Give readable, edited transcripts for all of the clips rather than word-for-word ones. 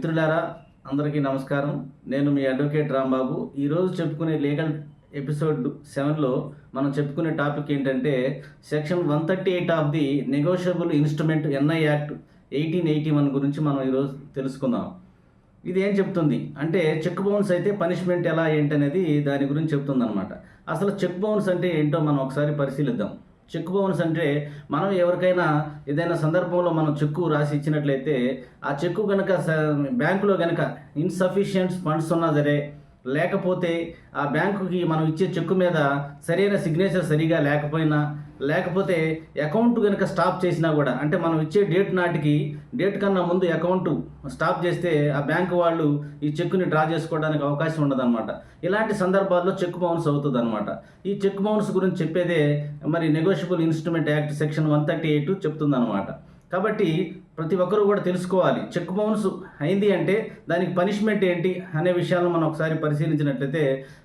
మిత్రులారా, అందరికీ నమస్కారం. నేను మీ అడ్వకేట్ రాంబాబు. ఈరోజు చెప్పుకునే లీగల్ ఎపిసోడ్ 7లో మనం చెప్పుకునే టాపిక్ ఏంటంటే section 138 of the negotiable instrument NI act 1881 గురించి మనం ఈరోజు తెలుసుకుందాం. ఇది ఏం చెప్తుంది అంటే చెక్ బౌన్స్ అయితే పనిష్మెంట్ ఎలా ఏంటనేది దాని గురించి చెప్తుంది అనమాట. అసలు చెక్ బౌన్స్ అంటే ఏంటో మనం ఒకసారి పరిశీలిద్దాం. చెక్ బౌన్స్ అంటే మనం ఎవరికైనా ఏదైనా సందర్భంలో మనం చెక్కు రాసి ఇచ్చినట్లయితే ఆ చెక్కు కనుక బ్యాంకులో కనుక ఇన్సఫిషియెంట్ ఫండ్స్ ఉన్నా సరే, లేకపోతే ఆ బ్యాంకుకి మనం ఇచ్చే చెక్కు మీద సరైన సిగ్నేచర్ సరిగా లేకపోతే అకౌంట్ కనుక స్టాప్ చేసినా కూడా, అంటే మనం ఇచ్చే డేట్ కన్నా ముందు అకౌంట్ స్టాప్ చేస్తే ఆ బ్యాంకు వాళ్ళు ఈ చెక్కుని డ్రా చేసుకోవడానికి అవకాశం ఉండదన్నమాట. ఇలాంటి సందర్భాల్లో చెక్ బౌన్స్ అవుతుంది అనమాట. ఈ చెక్ బౌన్స్ గురించి చెప్పేదే మరి నెగోషియబుల్ ఇన్స్ట్రుమెంట్ యాక్ట్ సెక్షన్ 138 చెప్తుందన్నమాట. కాబట్టి ప్రతి ఒక్కరూ కూడా తెలుసుకోవాలి, చెక్ బౌన్స్ అయింది అంటే దానికి పనిష్మెంట్ ఏంటి అనే విషయాలను మనం ఒకసారి పరిశీలించినట్లయితే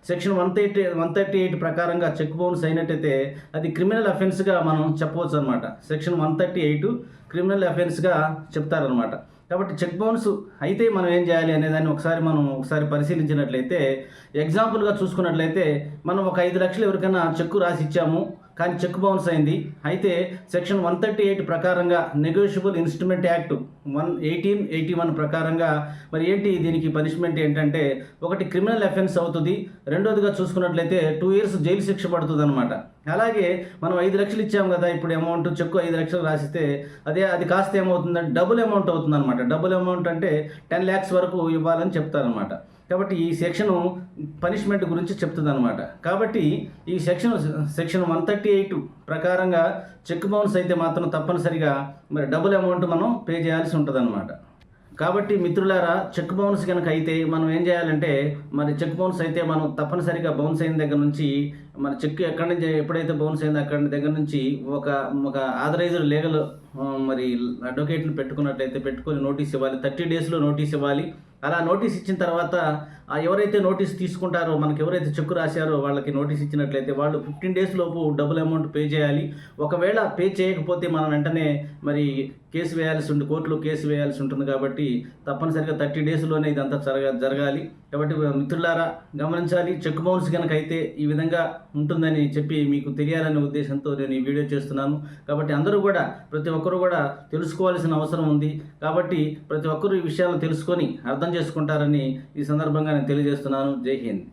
సెక్షన్ 138 ప్రకారంగా చెక్ బౌన్స్ అయినట్టయితే అది క్రిమినల్ అఫెన్స్గా మనం చెప్పవచ్చు అనమాట. సెక్షన్ 138 క్రిమినల్ అఫెన్స్గా చెప్తారనమాట. కాబట్టి చెక్ బౌన్స్ అయితే మనం ఏం చేయాలి అనే దాన్ని ఒకసారి పరిశీలించినట్లయితే, ఎగ్జాంపుల్గా చూసుకున్నట్లయితే మనం ఒక 5 లక్షలు ఎవరికైనా చెక్కు రాసి ఇచ్చాము, కానీ చెక్ బౌన్స్ అయింది. అయితే సెక్షన్ 138 ప్రకారంగా నెగోషియబుల్ ఇన్స్ట్రుమెంట్ యాక్ట్ 1881 ప్రకారంగా మరి ఏంటి దీనికి పనిష్మెంట్ ఏంటంటే, ఒకటి క్రిమినల్ అఫెన్స్ అవుతుంది, రెండోదిగా చూసుకున్నట్లయితే 2 years జైలు శిక్ష పడుతుంది అనమాట. అలాగే మనం 5 లక్షలు ఇచ్చాము కదా, ఇప్పుడు అమౌంట్ చెక్కు 5 లక్షలు రాసిస్తే అది కాస్త ఏమవుతుందంటే డబుల్ అమౌంట్ అవుతుంది అనమాట. డబుల్ అమౌంట్ అంటే 10 lakhs వరకు ఇవ్వాలని చెప్తారనమాట. కాబట్టి ఈ సెక్షన్ పనిష్మెంట్ గురించి చెప్తుంది అనమాట. కాబట్టి ఈ సెక్షన్ 138 ప్రకారంగా చెక్ బౌన్స్ అయితే మాత్రం తప్పనిసరిగా మరి డబుల్ అమౌంట్ మనం పే చేయాల్సి ఉంటుంది అనమాట. కాబట్టి మిత్రులారా, చెక్ బౌన్స్ కనుక అయితే మనం ఏం చేయాలంటే, మరి చెక్ బౌన్స్ అయితే మనం తప్పనిసరిగా బౌన్స్ అయిన దగ్గర నుంచి మరి చెక్ ఎక్కడి నుంచి ఎప్పుడైతే బౌన్స్ అయిందో అక్కడి దగ్గర నుంచి ఒక ఆథరైజ్డ్ లీగల్ మరి అడ్వకేట్ని పెట్టుకొని నోటీస్ ఇవ్వాలి. 30 daysలో నోటీస్ ఇవ్వాలి. అలా నోటీస్ ఇచ్చిన తర్వాత ఎవరైతే నోటీస్ తీసుకుంటారో, మనకి ఎవరైతే చెక్కు రాశారో వాళ్ళకి నోటీస్ ఇచ్చినట్లయితే వాళ్ళు 15 days లోపు డబుల్ అమౌంట్ పే చేయాలి. ఒకవేళ పే చేయకపోతే మనం వెంటనే మరి కోర్టులో కేసు వేయాల్సి ఉంటుంది. కాబట్టి తప్పనిసరిగా 30 daysలోనే ఇదంతా జరగాలి. కాబట్టి మిత్రులారా గమనించాలి, చెక్ బౌన్స్ కనుక అయితే ఈ విధంగా ఉంటుందని చెప్పి మీకు తెలియాలనే ఉద్దేశంతో నేను ఈ వీడియో చేస్తున్నాను. కాబట్టి అందరూ కూడా ప్రతి ఒక్కరూ కూడా తెలుసుకోవాల్సిన అవసరం ఉంది. కాబట్టి ప్రతి ఒక్కరూ ఈ విషయాలను తెలుసుకొని అర్థం చేసుకుంటారని ఈ సందర్భంగా నేను తెలియజేస్తున్నాను. జై హింద్.